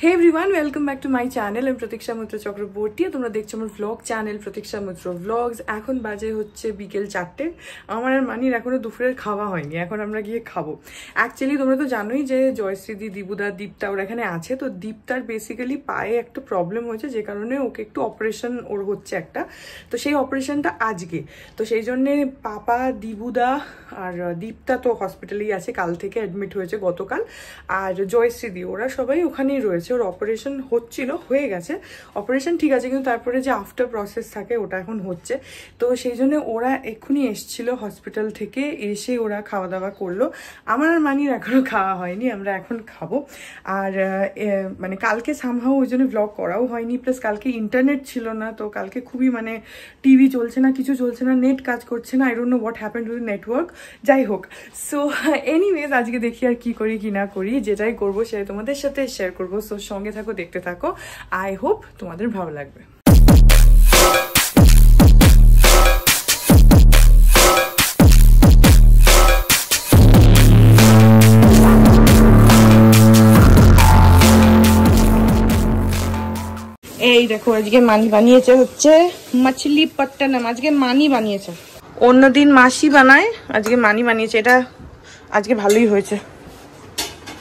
Hey everyone, welcome back to my channel. I'm Pratiksha Mitra Chakraborty. তোমরা দেখছো আমার vlog channel Pratiksha Mitra Vlogs. এখন বাজে হচ্ছে বিকেল 4টে। আমার আর মানির এখনো দুপুরের খাওয়া হয়নি। এখন আমরা গিয়ে খাবো। অ্যাকচুয়ালি তোমরা তো জানোই যে জয়শ্রীদি, দিবুদা, দীপ্তা ওরা এখানে আছে। তো দীপ্তার বেসিক্যালি পায়ে একটা প্রবলেম হয়েছে, যে কারণে ওকে একটু অপারেশন ওর হচ্ছে একটা। তো সেই অপারেশনটা আজকে। তো সেই জন্যে পাপা, দিবুদা আর দীপ্তা তো হসপিটালেই আছে, কাল থেকে অ্যাডমিট হয়েছে গতকাল। আর জয়শ্রীদি ওরা সবাই ওখানেই রয়েছে। ওর অপারেশন হচ্ছিল, হয়ে গেছে অপারেশন, ঠিক আছে, কিন্তু তারপরে যে আফটার প্রসেস থাকে ওটা এখন হচ্ছে। তো সেই জন্য ওরা এক্ষুনি এসছিল হসপিটাল থেকে, এসে ওরা খাওয়া দাওয়া করলো। আমার আর মানির এখনো খাওয়া হয়নি, আমরা এখন খাবো। আর মানে কালকে সামহাও ওই জন্য ব্লগ করাও হয়নি, প্লাস কালকে ইন্টারনেট ছিল না। তো কালকে খুবই মানে টিভি চলছে না, কিছু চলছে না, নেট কাজ করছে না। I don't know what happened to the network. যাই হোক, সো এনিওয়েজ আজকে দেখি আর কি করি কি না করি, যেটাই করবো সেটাই তোমাদের সাথে শেয়ার করবো। সো সঙ্গে থাকো, দেখতে থাকো। আই হোপ তোমাদের ভালো লাগবে। এই দেখো, আজকে মানি বানিয়েছে হচ্ছে মাছলি পট্টনম। আজকে মানি বানিয়েছে, অন্যদিন মাসি বানায়, আজকে মানি বানিয়েছে। এটা আজকে ভালোই হয়েছে।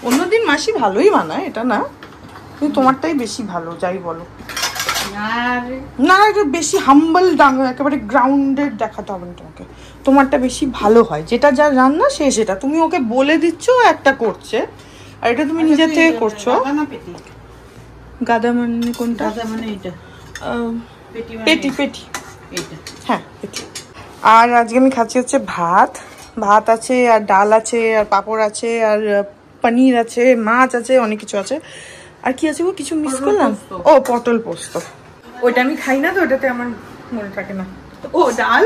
অন্যদিন মাসি ভালোই বানায়, এটা না, কিন্তু তোমারটাই বেশি ভালো, যাই বলো না, একটু বেশি হাম্বল, একেবারে গ্রাউন্ডেড দেখাতে হবে না তোমাকে। তোমারটা বেশি ভালো হয়, যেটা যা রান্না সে সেটা তুমি ওকে বলে দিচ্ছ, একটা করছে, আর এটা তুমি নিজের থেকে করছো। গাদা মানে কোনটা? মানে এটা পেটি, পেটি, হ্যাঁ পেটি। আর আজকে আমি খাচ্ছি হচ্ছে ভাত আছে, আর ডাল আছে, আর পাঁপড় আছে, আর পনির আছে, মাছ আছে, অনেক কিছু আছে। আর কি আছে গো, কিছু মিস করলাম? ও পটল পোস্ত, ওইটা আমি খাই না, তো ওটাতে আমার মনে থাকে না। ও ডাল,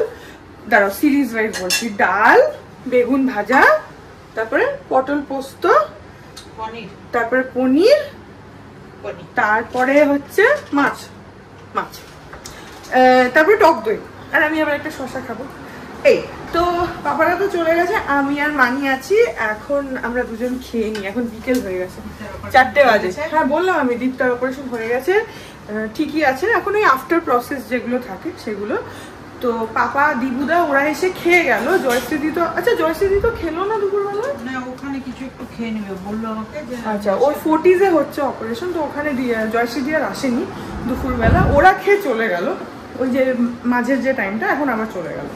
দাঁড়াও সিরিজ ওয়াইজ বলছি, ডাল, বেগুন ভাজা, তারপরে পটল পোস্ত, তারপরে পনির, তারপরে হচ্ছে মাছ, তারপরে টক দই, আর আমি আবার একটা শসা খাবো। এই তো পাপারা তো চলে গেছে, আমি আর মানি আছি। এখন আমরা দুজন খেয়ে নিই, এখন বিকেল হয়ে গেছে, 4টে বাজে। হ্যাঁ বললাম আমি, দীপ্তার অপারেশন হয়ে গেছে, ঠিকই আছে। এখন ওই আফটার প্রসেস যেগুলো থাকে সেগুলো। তো পাপা, দিবুদা ওরা এসে খেয়ে গেল। জয়শ্রীদি তো, আচ্ছা জয়শ্রীদি তো খেলো না দুপুরবেলা, না ওখানে কিছু একটু খেয়ে নেবে বললো আমাকে। আচ্ছা, ওর 40s হচ্ছে অপারেশন, তো ওখানে জয়শ্রীদি আর আসেনি দুপুরবেলা। ওরা খেয়ে চলে গেল, ওই যে মাঝের যে টাইমটা, এখন আবার চলে গেল।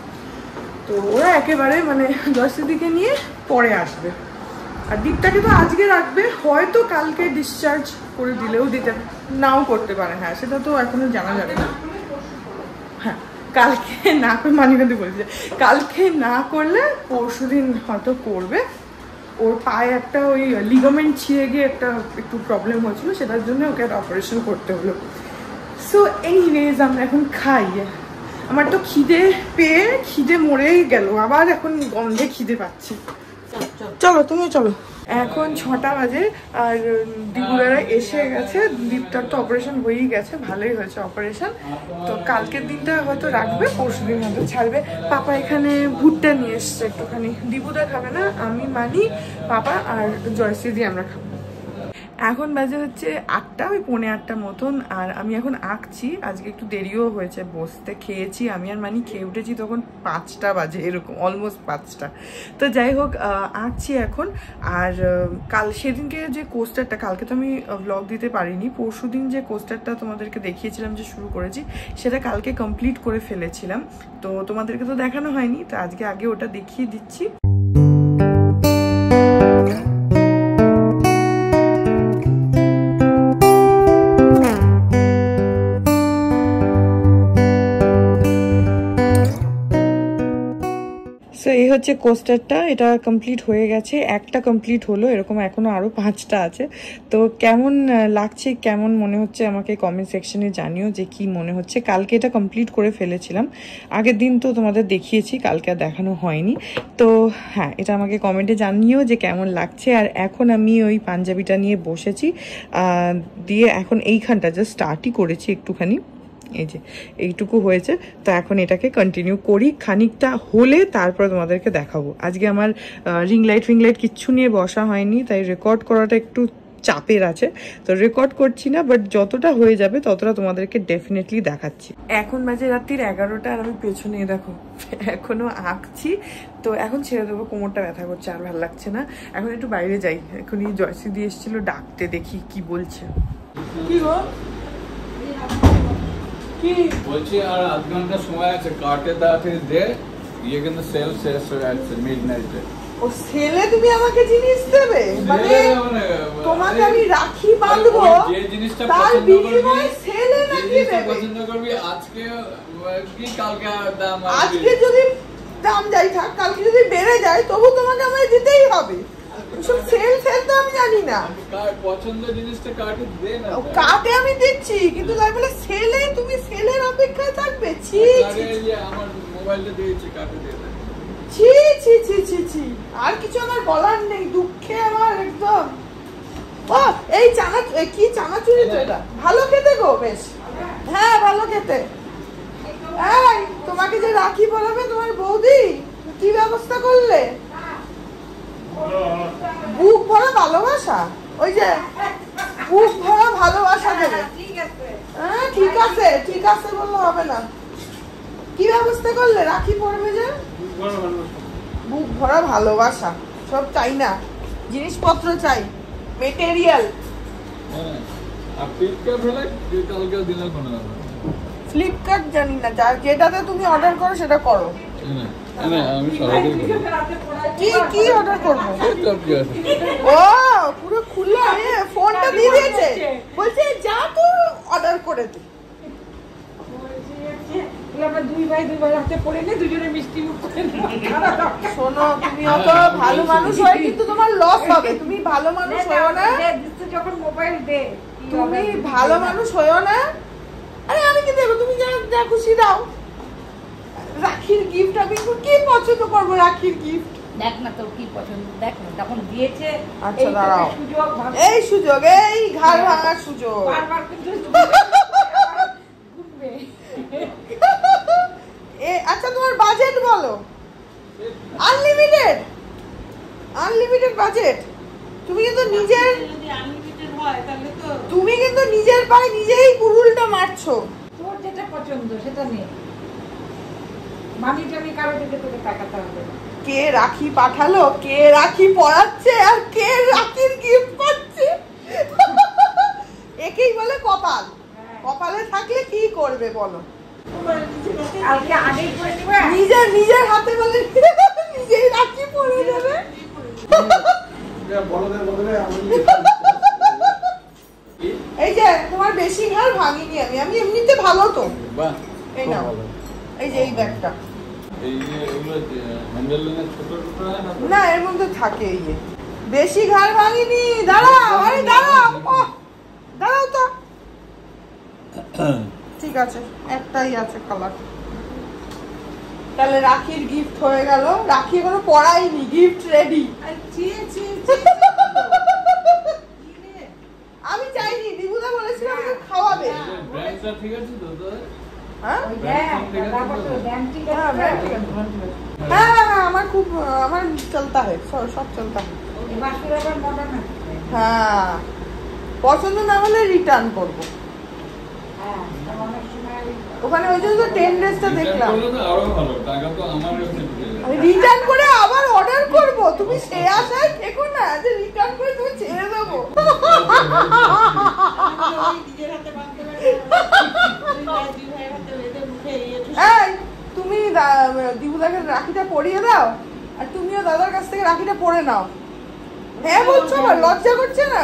তো ওরা একেবারে মানে জয়শ্রীদিকে নিয়ে পরে আসবে। আর দীপটাকে তো আজকে রাখবে, হয়তো কালকে ডিসচার্জ করে দিলেও দিতে নাও করতে পারে। হ্যাঁ সেটা তো এখনো জানা যাবে না। হ্যাঁ কালকে না করে, মানিকাদি বলছে কালকে না করলে পরশুদিন হয়তো করবে। ওর পায়ে একটা ওই লিগামেন্ট ছিঁড়ে গিয়ে একটু প্রবলেম হয়েছিল, সেটার জন্য ওকে একটা অপারেশন করতে হলো। সো এনিওয়েজ আমরা এখন খাই। আমার তো খিদে মরেই গেল, আবার এখন গন্ধে খিদে পাচ্ছি। চলো তুমিও চলো। এখন 6টা বাজে, আর দিবুদারা এসে গেছে। দীপ্তার তো অপারেশন হয়েই গেছে, ভালোই হয়েছে অপারেশন। তো কালকের দিনটা হয়তো রাখবে, পরশুদিন হয়তো ছাড়বে। পাপা এখানে ভুট্টা নিয়ে এসছে একটুখানি। দিবুদা খাবে না, আমি, মানি, পাপা আর জয়শ্রীদি আমরা খাবো। এখন বাজে হচ্ছে 8টা, ওই 8:45 মতন। আর আমি এখন আঁকছি, আজকে একটু দেরিও হয়েছে বসতে। খেয়েছি আমি আর মানি, খেয়ে উঠেছি তখন 5টা বাজে, এরকম অলমোস্ট 5টা। তো যাই হোক, আঁকছি এখন। আর সেদিনকে যে কোস্টারটা, কালকে তো আমি ব্লগ দিতে পারিনি, পরশুদিন যে কোস্টারটা তোমাদেরকে দেখিয়েছিলাম যে শুরু করেছি, সেটা কালকে কমপ্লিট করে ফেলেছিলাম। তো তোমাদেরকে তো দেখানো হয়নি, তো আজকে আগে ওটা দেখিয়ে দিচ্ছি। তো এই হচ্ছে কোস্টারটা, এটা কমপ্লিট হয়ে গেছে, একটা কমপ্লিট হলো, এরকম এখনো আরো 5টা আছে। তো কেমন লাগছে, কেমন মনে হচ্ছে আমাকে কমেন্ট সেকশনে জানিও যে কি মনে হচ্ছে। কালকে এটা কমপ্লিট করে ফেলেছিলাম, আগের দিন তো তোমাদের দেখিয়েছি, কালকে আর দেখানো হয়নি। তো হ্যাঁ, এটা আমাকে কমেন্টে জানিও যে কেমন লাগছে। আর এখন আমি ওই পাঞ্জাবিটা নিয়ে বসেছি, দিয়ে এখন এইখানটা জাস্ট স্টার্টই করেছি একটুখানি, এই যে এইটুকু হয়েছে। তো এখন এটাকে কন্টিনিউ করি, খানিকটা হলে তারপরে তোমাদেরকে দেখাবো। আজকে আমার রিং লাইট কিচ্ছু নিয়ে বসা হয়নি, তাই রেকর্ড করাটা একটু চাপের আছে, তো রেকর্ড করছি না, বাট যতটা হয়ে যাবে ততটা তোমাদেরকে ডেফিনেটলি দেখাচ্ছি। এখন বাজে রাত্রির 11টা আর আমি পেছনে দেখো এখনো আঁকছি। তো এখন ছেড়ে দেবো, কোমরটা ব্যথা করছে, আর ভালো লাগছে না। এখন একটু বাইরে যাই, এখনই জয়শ্রী দিয়ে এসেছিল ডাকতে, দেখি কি বলছে। কি গো কি বলছি? আর আধ ঘন্টা সময় আছে, কাটে তাড়াতাড়ি দে, ইয়ে কিন্তু সেল শেষ হয়ে যাচ্ছে মিডনাইটে। ও সেলে তুমি আমাকে জিনিস দেবে? মানে তোমাকে আমি রাখি বাঁধবো, যে জিনিসটা তার পছন্দ বিনিময়ে করবি, সেলে যে নাকি জিনিসটা দেবে? পছন্দ করবি আজকে কি কালকে দাম আজকে যদি দাম যাই থাক, কালকে যদি বেড়ে যায়, তবু তোমাকে আমায় দিতেই হবে। সব সেল সেল তো আমি জানি না। পছন্দ জিনিসটা কাটে দে না। কাটে আমি দিচ্ছি, কিন্তু তাই বলে সেলে তুমি সেলের অপেক্ষায় থাকবে? ছি ছি ছি। আমার মোবাইলটা দিয়েছি, কাটে দিয়ে দে। ছি ছি ছি ছি ছি। আর কিছু আমার বলার নেই, দুঃখে আমার একদম। ও এই কি চানাচুরি তো এটা ভালো খেতে গো, বেশ। হ্যাঁ ভালো খেতে। এই তোমাকে যে রাখি পরাবে তোমার বৌদি, কি ব্যবস্থা করলে? বুক ভরা ভালোবাসা, ওই যে বুক ভরা ভালোবাসা দেবে। হ্যাঁ ঠিক আছে, ঠিক আছে বললে হবে না। কি ব্যবস্থা করলে রাখি পরবে যে? বুক ভরা ভালোবাসা, সব চাই না, জিনিসপত্র চাই, মেটেরিয়াল। আর ফ্লিপকার্ট হলে কালকে দিলে কোনো ব্যাপার। ফ্লিপকার্ট জানি না, যেটাতে তুমি অর্ডার করো সেটা করো। আমি সবাইকে কি কি অর্ডার করবো? ও পুরো খুলে ফোনটা দিয়ে দিয়েছে, বলছে যা তো অর্ডার করে দে। শোনো তুমি অত ভালো মানুষ হয় কিন্তু তোমার লস হবে। তুমি ভালো মানুষ হয়েও না, যখন মোবাইল দে তুমি ভালো মানুষ হয়েও না। আরে আমি কি দেবো? তুমি যা খুশি দাও। রাখির গিফট আমি কি পছন্দ করবো? রাখির গিফট দেখ না তোর কি পছন্দ, দেখ না তখন দিয়েছে। আচ্ছা দাঁড়াও, এই সুযোগ, এই ঘাড় ভাঙার সুযোগ। বারবার কিন্তু আচ্ছা তোমার বাজেট বলো। Unlimited, unlimited budget. তুমি কিন্তু নিজের, তুমি কিন্তু নিজের পায়ে নিজেই কুড়ুলটা মারছো। তোর যেটা পছন্দ সেটা নে, মানি টানি কারো দিকে তোকে টাকাতে হবে। কে রাখি পাঠালো, কে রাখি পড়াচ্ছে, আর কে রাখির গিফট পাচ্ছে, একেই বলে কপাল। কপালে থাকলে কি করবে বলো? নিজের নিজের হাতে বলে নিজেই রাখি পরে দেবে। এই যে তোমার বেশি ঘর ভাঙিনি আমি, আমি এমনিতে ভালো তো। এই নাও, এই যে এই ব্যাগটা, না এর মধ্যে থাকে, এই বেশি ঘর ভাঙিনি। দাঁড়াও, আরে দাঁড়াও, দাঁড়াও তো। ঠিক আছে, একটাই আছে কালার। তাহলে রাখির গিফট হয়ে গেল। রাখি এখনো পড়াইনি, গিফট রেডি। আমি চাইনি, দিবুদা বলেছিল আমাকে খাওয়াবে। ঠিক আছে তো? হ্যাঁ হ্যাঁ হ্যাঁ আমার খুব, আমার চলতা হয়, সব চলতা হয়। হ্যাঁ পছন্দ না হলে রিটার্ন করবো। ওখানে ওই জন্য তো 10 ডেজটা দেখলাম। রিটার্ন করে আবার অর্ডার করব, তুমি সে আশায় থেকো না যে রিটার্ন করে তুমি ছেড়ে দেবো। এই তুমি দিবুদাকে রাখিটা পরিয়ে দাও, আর তুমিও দাদার কাছ থেকে রাখিটা পরে নাও। হ্যাঁ বলছো, আমার লজ্জা করছে না?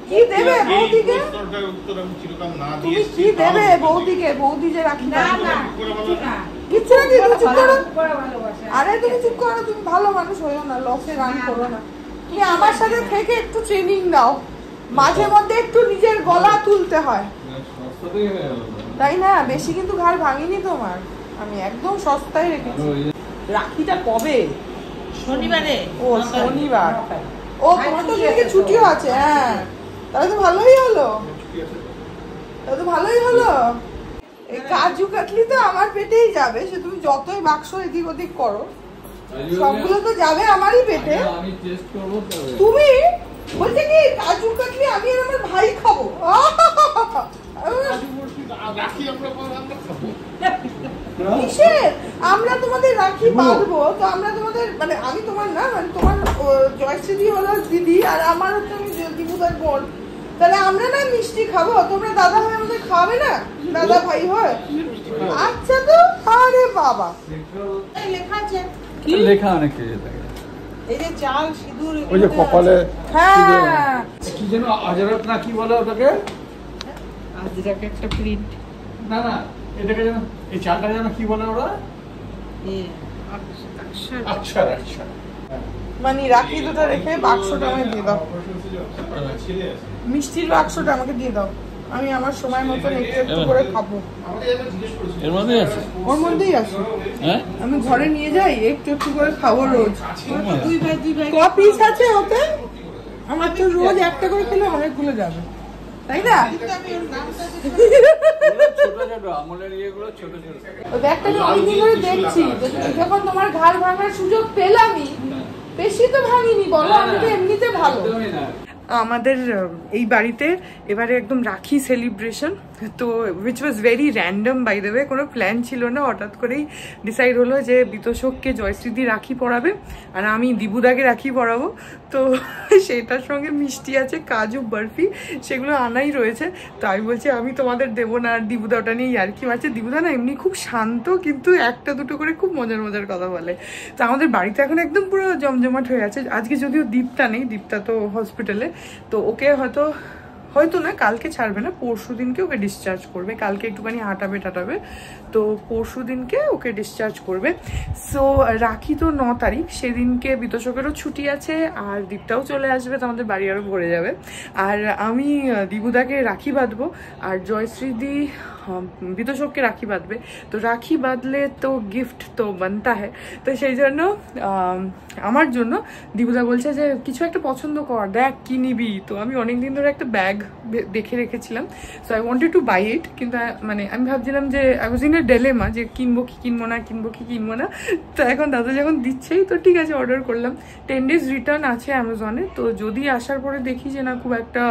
কি দেবে বৌদিকে? তুমি কি দেবে বৌদিকে? বৌদি যে রাখি কিচ্ছু না, চুপ করো। আরে তুমি চুপ করো, তুমি ভালো মানুষ হইও না, লসে রান করো না। তুমি আমার সাথে থেকে একটু ট্রেনিং নাও, মাঝে মধ্যে একটু নিজের গলা তুলতে হয়, তাই না? বেশি কিন্তু ঘাড় ভাঙিনি তোমার, আমি একদম সস্তায় রেখেছি। রাখিটা কবে? শনিবারে। ও শনিবার, ও তোমার তো দিকে ছুটিও আছে। হ্যাঁ তাহলে তো ভালোই হলো, তাহলে তো ভালোই হলো। এই কাজু কাটলি তো আমার পেটেই যাবে, সে তুমি যতই বাক্স এদিক ওদিক করো, সবগুলো তো যাবে আমারই পেটে। আমি টেস্ট করব। তুমি বলছে কি কাজু কাটলি আমি আর আমার ভাই খাবো। কিসের আমরা তোমাদের রাখি বাঁধবো, তো আমরা তোমাদের মানে আমি তোমার না মানে তোমার জয়শ্রী হলো দিদি আর আমার হচ্ছে আমি দিবুদার বোন, তাহলে আমরা না মিষ্টি খাবো, তোমরা দাদা ভাই আমাদের খাবে না, দাদা ভাই হয়। আচ্ছা তো আরে বাবা লেখা আছে কি লেখা অনেক কিছু থাকে, এই যে চাল সিঁদুর ওই যে কপালে হ্যাঁ কি যেন আজরাত না কি বলে ওটাকে, আজরাকে একটা প্রিন্ট না না এটাকে যেন এই চালটা যেন কি বলে ওরা, আচ্ছা আচ্ছা মানে রাখি দুটো রেখে বাক্সটা আমাকে দিয়ে দাও, মিষ্টির বাক্সটা আমাকে দিয়ে দাও, আমি আমার সময় মতন একটু একটু করে খাবো। এর মধ্যেই আছে, ওর মধ্যেই আছে, হ্যাঁ আমি ঘরে নিয়ে যাই একটু একটু করে খাবো রোজ। দুই ভাই ক পিস আছে ওতে? আমার তো রোজ একটা করে খেলে অনেকগুলো যাবে, তাই না? ছোট ছোট আমলের ইয়েগুলো ছোট ছোট, ওই ব্যাগটাকে অনেকদিন ধরে দেখছি, যখন তোমার ঘাড় ভাঙার সুযোগ পেলামই, বেশি তো ভাঙিনি বলো, আমি তো এমনিতে ভালো। আমাদের এই বাড়িতে এবারে একদম রাখি সেলিব্রেশন, তো which was very random by the way, কোনো প্ল্যান ছিল না, হঠাৎ করেই ডিসাইড হলো যে বিতোষককে জয়শ্রীদি রাখি পরাবে আর আমি দিবুদাকে রাখি পরাবো, তো সেটার সঙ্গে মিষ্টি আছে, কাজু বরফি, সেগুলো আনাই রয়েছে। তো আমি বলছি আমি তোমাদের দেবো না, আর দিবুদা ওটা নিয়ে ইয়ার্কি মারছে। দিবুদা না এমনি খুব শান্ত, কিন্তু একটা দুটো করে খুব মজার মজার কথা বলে। তো আমাদের বাড়িতে এখন একদম পুরো জমজমাট হয়ে আছে। আজকে যদিও দীপটা নেই, দীপটা তো হসপিটালে, তো ওকে হয়তো না কালকে ছাড়বে না, পরশু দিনকে ওকে ডিসচার্জ করবে, কালকে একটুখানি হাঁটাবে টাটাবে, তো পরশু দিনকে ওকে ডিসচার্জ করবে। সো রাখি তো 9 তারিখ, সেদিনকে বিতোষকেরও ছুটি আছে আর দীপটাও চলে আসবে, তো আমাদের বাড়ি আরও ভরে যাবে। আর আমি দিবুদাকে রাখি বাঁধবো আর জয়শ্রীদি বিতোষককে রাখি বাঁধবে। তো রাখি বাঁধলে তো গিফট তো বানতা হয়, তো সেই জন্য আমার জন্য দিবুদা বলছে যে কিছু একটা পছন্দ কর, দেখ কি নিবি। তো আমি অনেকদিন ধরে একটা ব্যাগ দেখে রেখেছিলাম, so I wanted to buy it, কিন্তু মানে আমি ভাবছিলাম যে I was in a dilemma যে কিনবো কি কিনবো না, কিনবো কি কিনবো না। তো এখন দাদা যখন দিচ্ছেই তো ঠিক আছে অর্ডার করলাম। 10 days রিটার্ন আছে অ্যামাজনে, তো যদি আসার পরে দেখি যে না খুব একটা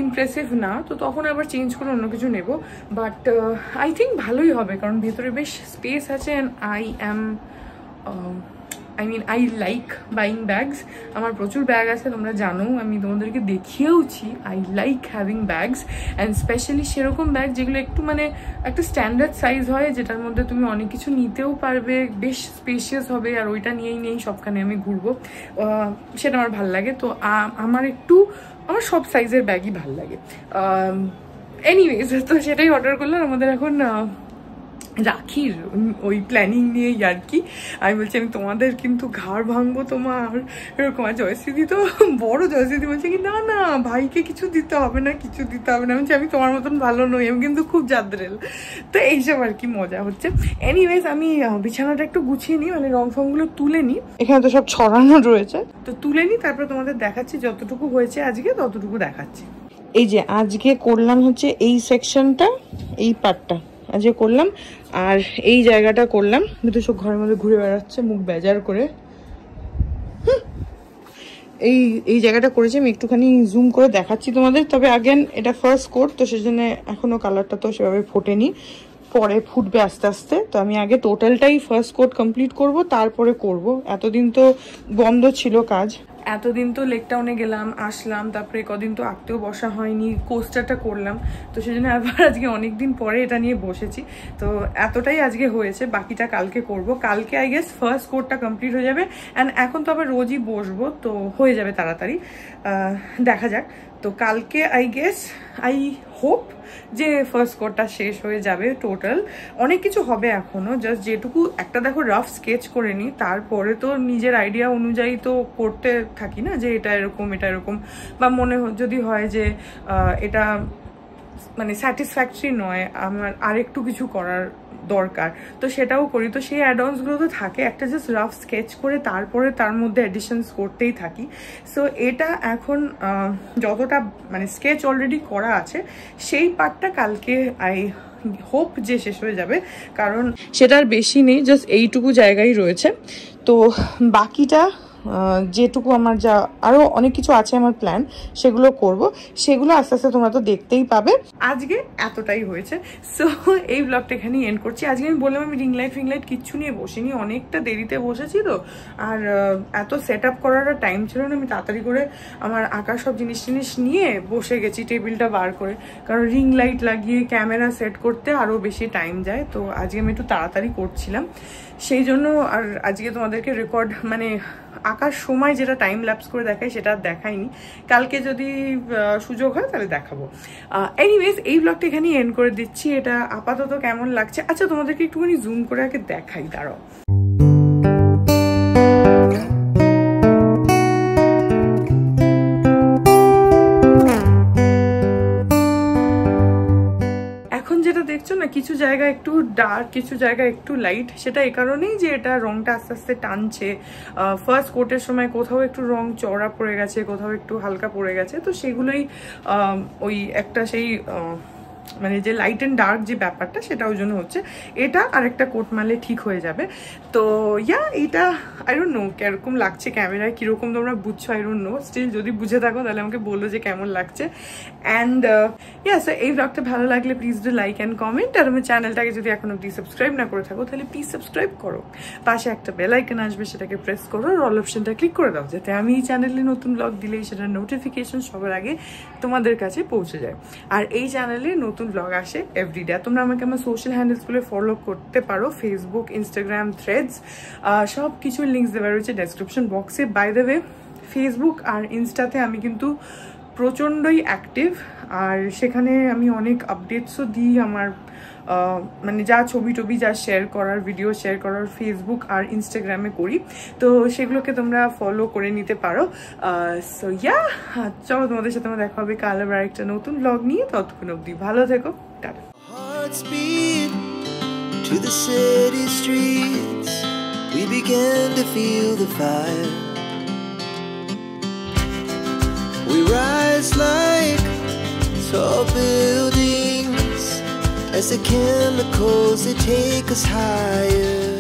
ইমপ্রেসিভ না, তো তখন আবার চেঞ্জ করে অন্য কিছু নেব। বাট আই থিঙ্ক ভালোই হবে, কারণ ভেতরে বেশ স্পেস আছে and I like buying bags. আমার প্রচুর ব্যাগ আছে, তোমরা জানো, আমি তোমাদেরকে দেখিয়েওছি। I like having bags and specially সেরকম ব্যাগ যেগুলো একটু মানে একটা স্ট্যান্ডার্ড সাইজ হয়, যেটার মধ্যে তুমি অনেক কিছু নিতেও পারবে, বেশ স্পেশিয়াস হবে, আর ওইটা নিয়েই সবখানে আমি ঘুরবো, সেটা আমার ভাল লাগে। তো আমার সব সাইজের ব্যাগই ভাল লাগে। এনিওয়েজ, তো সেটাই অর্ডার করলাম। আমাদের এখন রাখির ওই প্ল্যানিং নিয়ে আর কি, আমি বলছি আমি তোমাদের কিন্তু ঘাড় ভাঙবো তোমার, এরকম। আর জয়শ্রীদি তো বড়, জয়শ্রীদি বলছে কি না না ভাইকে কিছু দিতে হবে না, কিছু দিতে হবে না। আমি বলছি আমি তোমার মতন ভালো নই, আমি কিন্তু খুব জাদরেল। তো এইসব আর কি মজা হচ্ছে। এনিওয়েজ, আমি বিছানাটা একটু গুছিয়ে নিই, মানে রং ফংগুলো তুলে নিই, এখানে তো সব ছড়ানো রয়েছে, তো তুলে নিই, তারপরে তোমাদের দেখাচ্ছি, যতটুকু হয়েছে আজকে ততটুকু দেখাচ্ছি। এই যে আজকে করলাম হচ্ছে এই সেকশনটা, এই পার্টটা আজকে করলাম, আর এই জায়গাটা করলাম। তো সব ঘরের মধ্যে ঘুরে বেড়াচ্ছে মুখ বেজার করে, এই জায়গাটা করেছি। আমি একটুখানি জুম করে দেখাচ্ছি তোমাদের। তবে আগেন এটা ফার্স্ট কোট, তো সেজন্য এখনো কালারটা তো সেভাবে ফোটেনি, পরে ফুটবে আস্তে আস্তে। তো আমি আগে টোটালটাই ফার্স্ট কোট কমপ্লিট করব, তারপরে করব। এতদিন তো বন্ধ ছিল কাজ, এতদিন তো লেক টাউনে গেলাম আসলাম, তারপরে কদিন তো আঁকতেও বসা হয়নি, কোস্টারটা করলাম, তো সেজন্য আবার আজকে অনেকদিন পরে এটা নিয়ে বসেছি। তো এতটাই আজকে হয়েছে, বাকিটা কালকে করব। কালকে আই গেস ফার্স্ট কোটটা কমপ্লিট হয়ে যাবে, অ্যান্ড এখন তো আবার রোজই বসবো, তো হয়ে যাবে তাড়াতাড়ি, দেখা যাক। তো কালকে আই হোপ যে ফার্স্ট কোটটা শেষ হয়ে যাবে। টোটাল অনেক কিছু হবে এখনো, জাস্ট যেটুকু একটা দেখো রাফ স্কেচ করে নিই, তারপরে তো নিজের আইডিয়া অনুযায়ী তো করতে থাকি না, যে এটা এরকম এটা এরকম, বা মনে যদি হয় যে এটা মানে স্যাটিসফ্যাক্টরি নয়, আমার আরেকটু কিছু করার দরকার, তো সেটাও করি। তো সেই অ্যাডভান্সগুলো তো থাকে, একটা জাস্ট রাফ স্কেচ করে তারপরে তার মধ্যে এডিশনস করতেই থাকি। সো এটা এখন যতটা মানে স্কেচ অলরেডি করা আছে, সেই পার্টটা কালকে আই হোপ যে শেষ হয়ে যাবে, কারণ সেটার বেশি নেই, জাস্ট এইটুকু জায়গায় রয়েছে। তো বাকিটা যেটুকু আমার যা আরও অনেক কিছু আছে আমার প্ল্যান, সেগুলো করব, সেগুলো আস্তে আস্তে তোমরা তো দেখতেই পাবে। আজকে এতটাই হয়েছে। সো এই ব্লগটা এখানেই এন্ড করছি। আজকে আমি বললাম আমি রিং লাইট কিচ্ছু নিয়ে বসিনি, অনেকটা দেরিতে বসেছি তো, আর এত সেট আপ করার টাইম ছিল না। আমি তাড়াতাড়ি করে আমার আঁকার সব জিনিস নিয়ে বসে গেছি টেবিলটা বার করে, কারণ রিং লাইট লাগিয়ে ক্যামেরা সেট করতে আরও বেশি টাইম যায়। তো আজকে আমি একটু তাড়াতাড়ি করছিলাম, সেই জন্য আর আজকে তোমাদেরকে রেকর্ড মানে আঁকার সময় যেটা টাইম ল্যাপস করে দেখাই সেটা দেখাইনি। কালকে যদি সুযোগ হয় তাহলে দেখাবো। এনিওয়েজ এই ব্লগটা এখানেই এন্ড করে দিচ্ছি। এটা আপাতত কেমন লাগছে, আচ্ছা তোমাদেরকে একটুখানি জুম করে আগে দেখাই, দাঁড়াও। দেখছো না কিছু জায়গা একটু ডার্ক, কিছু জায়গা একটু লাইট, সেটা এই কারণেই যে এটা রংটা আস্তে আস্তে টানছে। ফার্স্ট কোটের সময় কোথাও একটু রং চড়া পড়ে গেছে, কোথাও একটু হালকা পড়ে গেছে, তো সেগুলোই ওই একটা সেই মানে যে লাইট অ্যান্ড ডার্ক যে ব্যাপারটা সেটা ওই জন্য হচ্ছে। এটা আরেকটা কোট মারলে ঠিক হয়ে যাবে। তো ইয়া এইটা আই ডোন্ট নো কিরকম লাগছে ক্যামেরায়, কিরকম তোমরা বুঝছো আই ডোন্ট নো, স্টিল যদি বুঝে থাকো তাহলে আমাকে বলো যে কেমন লাগছে। অ্যান্ড ইয়া সো এই ব্লগটা ভালো লাগলে please do like and comment, আর আমার চ্যানেলটাকে যদি এখন অব্দি সাবস্ক্রাইব না করে থাকো তাহলে প্লিজ সাবস্ক্রাইব করো। পাশে একটা বেল আইকন আসবে, সেটাকে প্রেস করো, আর অল অপশনটা ক্লিক করে দাও, যাতে আমি এই চ্যানেলে নতুন ব্লগ দিলেই সেটার নোটিফিকেশন সবার আগে তোমাদের কাছে পৌঁছে যায়। আর এই চ্যানেলে নতুন ব্লগ আসে এভরিডে। তোমরা আমাকে আমার সোশ্যাল হ্যান্ডেলসগুলো ফলো করতে পারো, ফেসবুক, ইনস্টাগ্রাম, থ্রেডস, সব কিছুর লিঙ্কস দেওয়া রয়েছে ডেসক্রিপশন বক্সে। বাই দ্য ওয়ে ফেসবুক আর ইনস্টাতে আমি কিন্তু প্রচণ্ডই অ্যাক্টিভ, আর সেখানে আমি অনেক আপডেটসও দিই। আমার মানে যা ছবি টবি যা শেয়ার করার, ভিডিও শেয়ার করার ফেসবুক আর ইনস্টাগ্রামে করি, তো সেগুলোকে তোমরা ফলো করে নিতে পারো। সো ইয়া চলো, তোমাদের সাথে আমার দেখা হবে কাল আবার একটা নতুন ব্লগ নিয়ে। ততক্ষণ অবধি ভালো থেকো, tata. To the city streets, we began to feel the fire. We rise like tall buildings as the chemicals, they take us higher.